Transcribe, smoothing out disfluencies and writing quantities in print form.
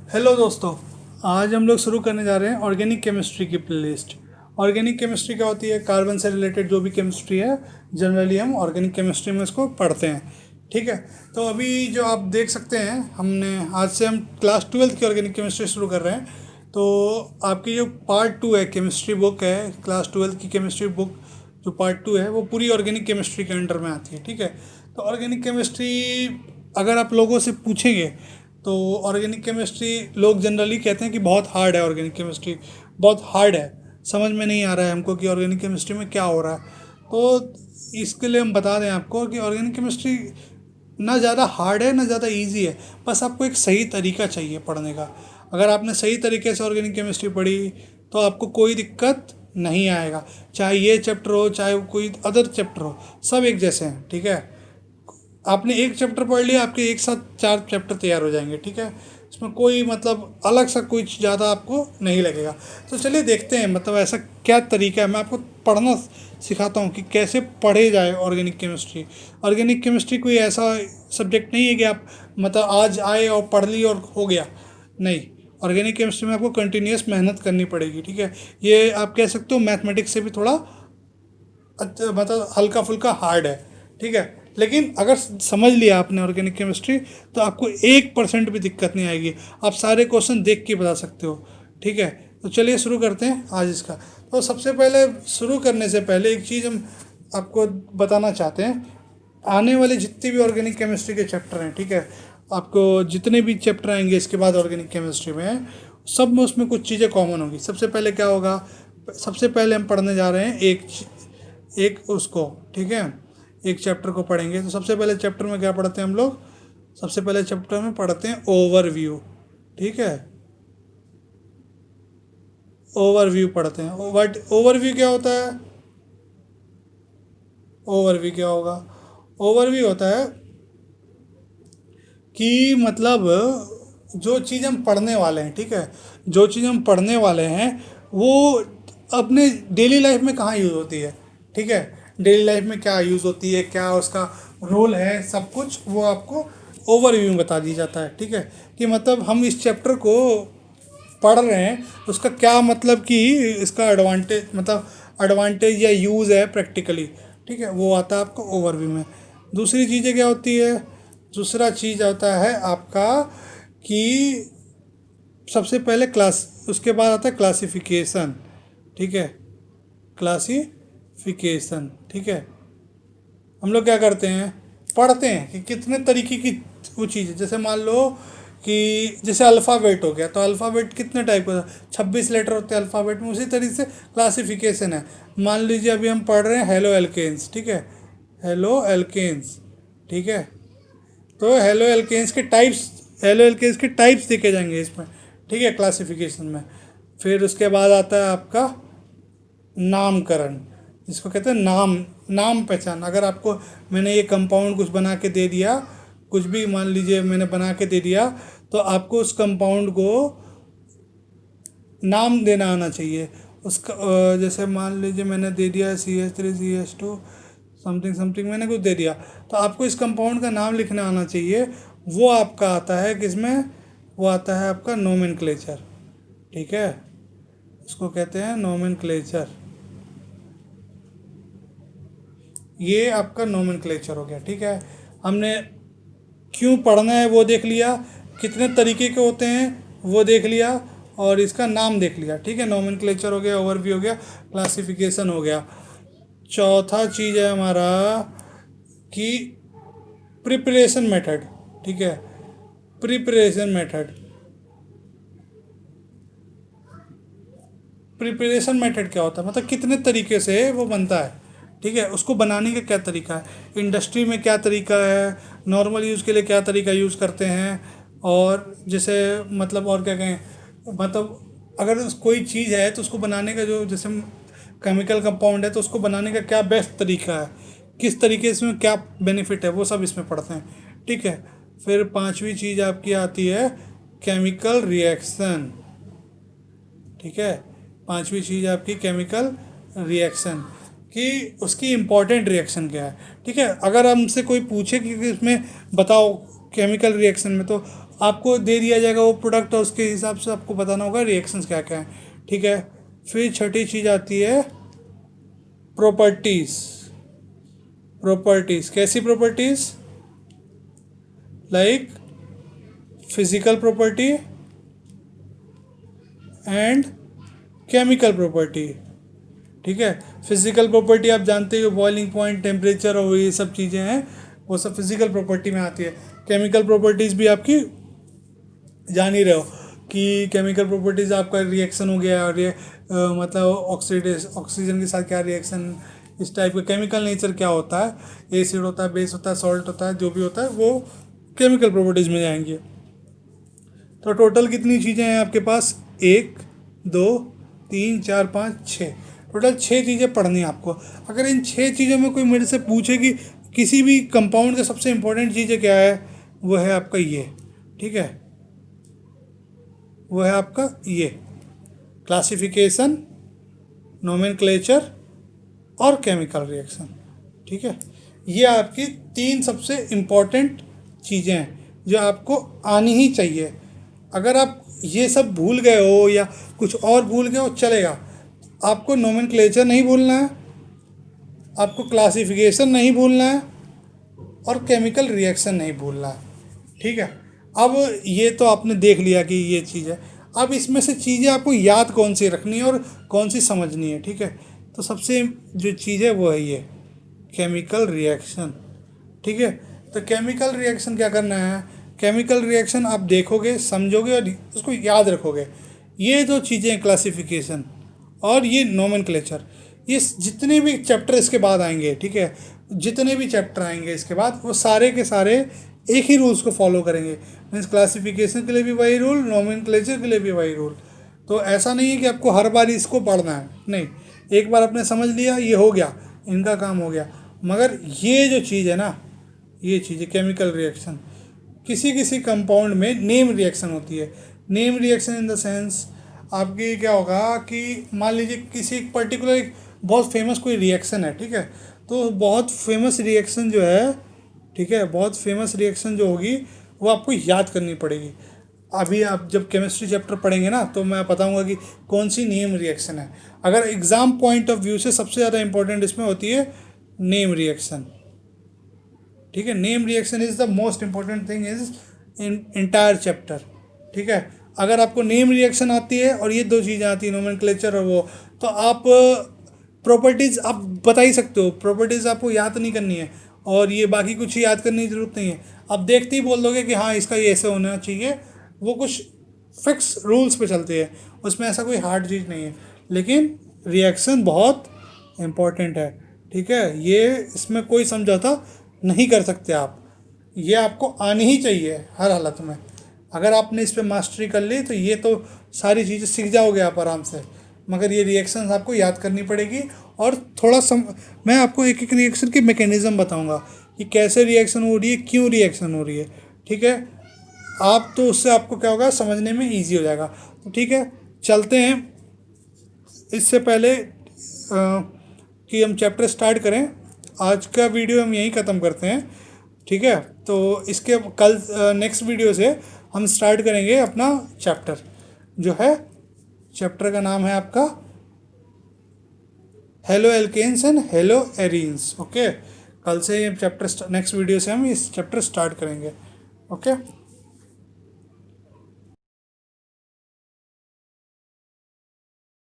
Hello दोस्तों। आज हम लोग शुरू करने जा रहे हैं ऑर्गेनिक केमिस्ट्री की प्लेलिस्ट। ऑर्गेनिक केमिस्ट्री क्या होती है? कार्बन से रिलेटेड जो भी केमिस्ट्री है, जनरली हम ऑर्गेनिक केमिस्ट्री में इसको पढ़ते हैं। ठीक है। तो अभी जो आप देख सकते हैं, हमने आज से हम क्लास 12th की ऑर्गेनिक केमिस्ट्री शुरू कर रहे हैं। तो आपकी जो पार्ट 2 है, केमिस्ट्री बुक है, क्लास 12th की केमिस्ट्री बुक जो पार्ट 2 है वो पूरी ऑर्गेनिक केमिस्ट्री के अंडर में आती है। ठीक है। तो ऑर्गेनिक केमिस्ट्री अगर आप लोगों से पूछेंगे तो ऑर्गेनिक केमिस्ट्री लोग जनरली कहते हैं कि बहुत हार्ड है, ऑर्गेनिक केमिस्ट्री बहुत हार्ड है, समझ में नहीं आ रहा है हमको कि ऑर्गेनिक केमिस्ट्री में क्या हो रहा है। तो इसके लिए हम बता दें आपको कि ऑर्गेनिक केमिस्ट्री ना ज़्यादा हार्ड है ना ज़्यादा इजी है, बस आपको एक सही तरीका चाहिए पढ़ने का। अगर आपने सही तरीके से ऑर्गेनिक केमिस्ट्री पढ़ी तो आपको कोई दिक्कत नहीं आएगा, चाहे ये चैप्टर हो चाहे कोई अदर चैप्टर हो, सब एक जैसे हैं। ठीक है। आपने एक चैप्टर पढ़ लिया, आपके एक साथ 4 चैप्टर तैयार हो जाएंगे। ठीक है। इसमें कोई मतलब अलग सा कुछ ज़्यादा आपको नहीं लगेगा। तो चलिए देखते हैं मतलब ऐसा क्या तरीका है। मैं आपको पढ़ना सिखाता हूँ कि कैसे पढ़े जाए ऑर्गेनिक केमिस्ट्री। ऑर्गेनिक केमिस्ट्री कोई ऐसा सब्जेक्ट नहीं है कि आप मतलब आज आए और पढ़ ली और हो गया, नहीं। ऑर्गेनिक केमिस्ट्री में आपको कंटिन्यूस मेहनत करनी पड़ेगी। ठीक है। ये आप कह सकते हो मैथमेटिक्स से भी थोड़ा मतलब हल्का फुल्का हार्ड है। ठीक है। लेकिन अगर समझ लिया आपने ऑर्गेनिक केमिस्ट्री तो आपको 1% भी दिक्कत नहीं आएगी, आप सारे क्वेश्चन देख के बता सकते हो। ठीक है। तो चलिए शुरू करते हैं आज इसका। तो सबसे पहले शुरू करने से पहले एक चीज़ हम आपको बताना चाहते हैं। आने वाले जितने भी ऑर्गेनिक केमिस्ट्री के चैप्टर हैं, ठीक है, आपको जितने भी चैप्टर आएंगे इसके बाद ऑर्गेनिक केमिस्ट्री में, सब में उसमें कुछ चीज़ें कॉमन होगी। सबसे पहले क्या होगा? सबसे पहले हम पढ़ने जा रहे हैं एक उसको, ठीक है, एक चैप्टर को पढ़ेंगे। तो सबसे पहले चैप्टर में क्या पढ़ते हैं हम लोग? सबसे पहले चैप्टर में पढ़ते हैं ओवरव्यू। ठीक है। ओवरव्यू पढ़ते हैं। बट ओवरव्यू क्या होता है? ओवरव्यू क्या होगा? ओवरव्यू होता है कि मतलब जो चीज़ हम पढ़ने वाले हैं, ठीक है, जो चीज़ हम पढ़ने वाले हैं वो अपने डेली लाइफ में कहाँ यूज़ होती है। ठीक है। डेली लाइफ में क्या यूज़ होती है, क्या उसका रोल है, सब कुछ वो आपको ओवरव्यू में बता दिया जाता है। ठीक है। कि मतलब हम इस चैप्टर को पढ़ रहे हैं तो उसका क्या मतलब कि इसका एडवांटेज मतलब एडवांटेज या यूज़ है प्रैक्टिकली। ठीक है। वो आता है आपको ओवरव्यू में। दूसरी चीज़ें क्या होती है? दूसरा चीज़ आता है आपका कि सबसे पहले क्लास, उसके बाद आता है क्लासिफिकेशन। ठीक है। क्लासिफिकेशन। ठीक है। हम लोग क्या करते हैं? पढ़ते हैं कि कितने तरीके की वो चीज़ है। जैसे मान लो कि जैसे अल्फ़ाबेट हो गया, तो अल्फ़ाबेट कितने टाइप का? 26 लेटर होते हैं अल्फ़ाबेट में। उसी तरीके से क्लासिफिकेशन है। मान लीजिए अभी हम पढ़ रहे हैं हेलो एल्केन्स। ठीक है। Haloalkanes. ठीक है। तो हेलो एल्केन्स के टाइप्स देखे जाएंगे इसमें। ठीक है, क्लासिफिकेशन में। फिर उसके बाद आता है आपका नामकरण, जिसको कहते हैं नाम पहचान। अगर आपको मैंने ये कंपाउंड कुछ बना के दे दिया, कुछ भी मान लीजिए मैंने बना के दे दिया, तो आपको उस कंपाउंड को नाम देना आना चाहिए। उसका जैसे मान लीजिए मैंने दे दिया CH3CH2 समथिंग समथिंग, मैंने कुछ दे दिया, तो आपको इस कंपाउंड का नाम लिखना आना चाहिए। वो आपका आता है किसमें? वो आता है आपका नोमेनक्लेचर। ठीक है। इसको कहते हैं नोमेनक्लेचर। ये आपका नोमेनक्लेचर हो गया। ठीक है। हमने क्यों पढ़ना है वो देख लिया, कितने तरीके के होते हैं वो देख लिया, और इसका नाम देख लिया। ठीक है। नोमेनक्लेचर हो गया, ओवरव्यू हो गया, क्लासिफिकेशन हो गया। चौथा चीज़ है हमारा कि प्रिपरेशन मेथड। ठीक है। Preparation method. प्रिपरेशन मेथड क्या होता है? मतलब कितने तरीके से वो बनता है। ठीक है। उसको बनाने का क्या तरीका है, इंडस्ट्री में क्या तरीका है, नॉर्मल यूज़ के लिए क्या तरीका यूज़ करते हैं, और जैसे मतलब और क्या कहें, मतलब अगर कोई चीज़ है तो उसको बनाने का जो जैसे केमिकल कंपाउंड है तो उसको बनाने का क्या बेस्ट तरीका है, किस तरीके से इसमें क्या बेनिफिट है, वो सब इसमें पढ़ते हैं। ठीक है। फिर पांचवी चीज़ आपकी आती है केमिकल रिएक्शन। ठीक है। पांचवी चीज़ आपकी केमिकल रिएक्शन, कि उसकी इम्पॉर्टेंट रिएक्शन क्या है। ठीक है। अगर हमसे कोई पूछे कि इसमें बताओ केमिकल रिएक्शन में, तो आपको दे दिया जाएगा वो प्रोडक्ट और उसके हिसाब से आपको बताना होगा रिएक्शंस क्या क्या हैं, ठीक है। फिर छठी चीज़ आती है प्रॉपर्टीज़। प्रॉपर्टीज़ कैसी properties? Like physical property and chemical property, ठीक है। फिजिकल प्रॉपर्टी आप जानते हो, बॉइलिंग पॉइंट, टेम्परेचर और ये सब चीज़ें हैं, वो सब फिजिकल प्रॉपर्टी में आती है। केमिकल प्रॉपर्टीज़ भी आपकी जान ही रहे हो कि केमिकल प्रॉपर्टीज़ आपका रिएक्शन हो गया, और ये मतलब ऑक्सीजन के साथ क्या रिएक्शन, इस टाइप का केमिकल नेचर क्या होता है, एसिड होता है, बेस होता है, सॉल्ट होता है, जो भी होता है वो केमिकल प्रॉपर्टीज़ में जाएंगे। तो टोटल कितनी चीज़ें हैं आपके पास? 1 2 3 4 5 6, टोटल 6 चीज़ें पढ़नी है आपको। अगर इन 6 चीज़ों में कोई मेरे से पूछे कि किसी भी कंपाउंड का सबसे इम्पोर्टेंट चीज़ें क्या है, वो है आपका ये, ठीक है, वो है आपका ये क्लासिफिकेशन, नोमेनक्लेचर और केमिकल रिएक्शन, ठीक है। ये आपकी 3 सबसे इम्पॉर्टेंट चीज़ें हैं जो आपको आनी ही चाहिए। अगर आप ये सब भूल गए हो या कुछ और भूल गए हो चलेगा, आपको नोमेनक्लेचर नहीं भूलना है, आपको क्लासिफिकेशन नहीं भूलना है, और केमिकल रिएक्शन नहीं भूलना है, ठीक है। अब ये तो आपने देख लिया कि ये चीज़ है। अब इसमें से चीज़ें आपको याद कौन सी रखनी है और कौन सी समझनी है, ठीक है। तो सबसे जो चीज़ है वो है ये केमिकल रिएक्शन, ठीक है। तो केमिकल रिएक्शन क्या करना है? केमिकल रिएक्शन आप देखोगे, समझोगे और उसको याद रखोगे। ये जो चीज़ें हैं क्लासिफिकेशन और ये नोमेनक्लेचर, ये जितने भी चैप्टर इसके बाद आएंगे, ठीक है, जितने भी चैप्टर आएंगे इसके बाद, वो सारे के सारे एक ही रूल्स को फॉलो करेंगे। मीन्स क्लासिफिकेशन के लिए भी वही रूल, नोमेनक्लेचर के लिए भी वही रूल। तो ऐसा नहीं है कि आपको हर बार इसको पढ़ना है, नहीं, एक बार आपने समझ लिया, ये हो गया, इनका काम हो गया। मगर ये जो चीज़ है ना, ये चीज़ है केमिकल रिएक्शन, किसी किसी कंपाउंड में नेम रिएक्शन होती है। Name reaction in the sense आपकी क्या होगा कि मान लीजिए किसी एक पर्टिकुलर बहुत फेमस कोई रिएक्शन है, ठीक है, तो बहुत फेमस रिएक्शन जो है, ठीक है, बहुत फेमस रिएक्शन जो होगी वो आपको याद करनी पड़ेगी। अभी आप जब केमिस्ट्री चैप्टर पढ़ेंगे ना, तो मैं बताऊंगा कि कौन सी नेम रिएक्शन है। अगर एग्ज़ाम पॉइंट ऑफ व्यू से सबसे ज़्यादा इंपॉर्टेंट इसमें होती है नेम रिएक्शन, ठीक है। Name reaction is the most important thing is in entire chapter, ठीक है। अगर आपको नेम रिएक्शन आती है और ये 2 चीज़ें आती हैं, नोमेनक्लेचर और वो, तो आप प्रॉपर्टीज़ आप बता ही सकते हो। प्रॉपर्टीज़ आपको याद नहीं करनी है और ये बाकी कुछ याद करने की ज़रूरत नहीं है। आप देखते ही बोल दोगे कि हाँ इसका ये ऐसे होना चाहिए, वो कुछ फिक्स रूल्स पे चलते हैं, उसमें ऐसा कोई हार्ड चीज़ नहीं है। लेकिन रिएक्शन बहुत इम्पॉर्टेंट है, ठीक है, ये इसमें कोई समझौता नहीं कर सकते आप, ये आपको आनी ही चाहिए हर हालत में। अगर आपने इस पर मास्टरी कर ली तो ये तो सारी चीज़ें सीख जाओगे आप आराम से। मगर ये रिएक्शंस आपको याद करनी पड़ेगी, और थोड़ा मैं आपको एक एक रिएक्शन के मैकेनिज़्म बताऊंगा कि कैसे रिएक्शन हो रही है, क्यों रिएक्शन हो रही है, ठीक है। आप तो उससे आपको क्या होगा, समझने में ईजी हो जाएगा। तो ठीक है, चलते हैं। इससे पहले कि हम चैप्टर स्टार्ट करें, आज का वीडियो हम यहीं ख़त्म करते हैं, ठीक है। तो इसके कल नेक्स्ट वीडियो से हम स्टार्ट करेंगे अपना चैप्टर, जो है चैप्टर का नाम है आपका haloalkanes and haloarenes, okay. कल से ये चैप्टर नेक्स्ट वीडियो से हम इस चैप्टर स्टार्ट करेंगे, ओके।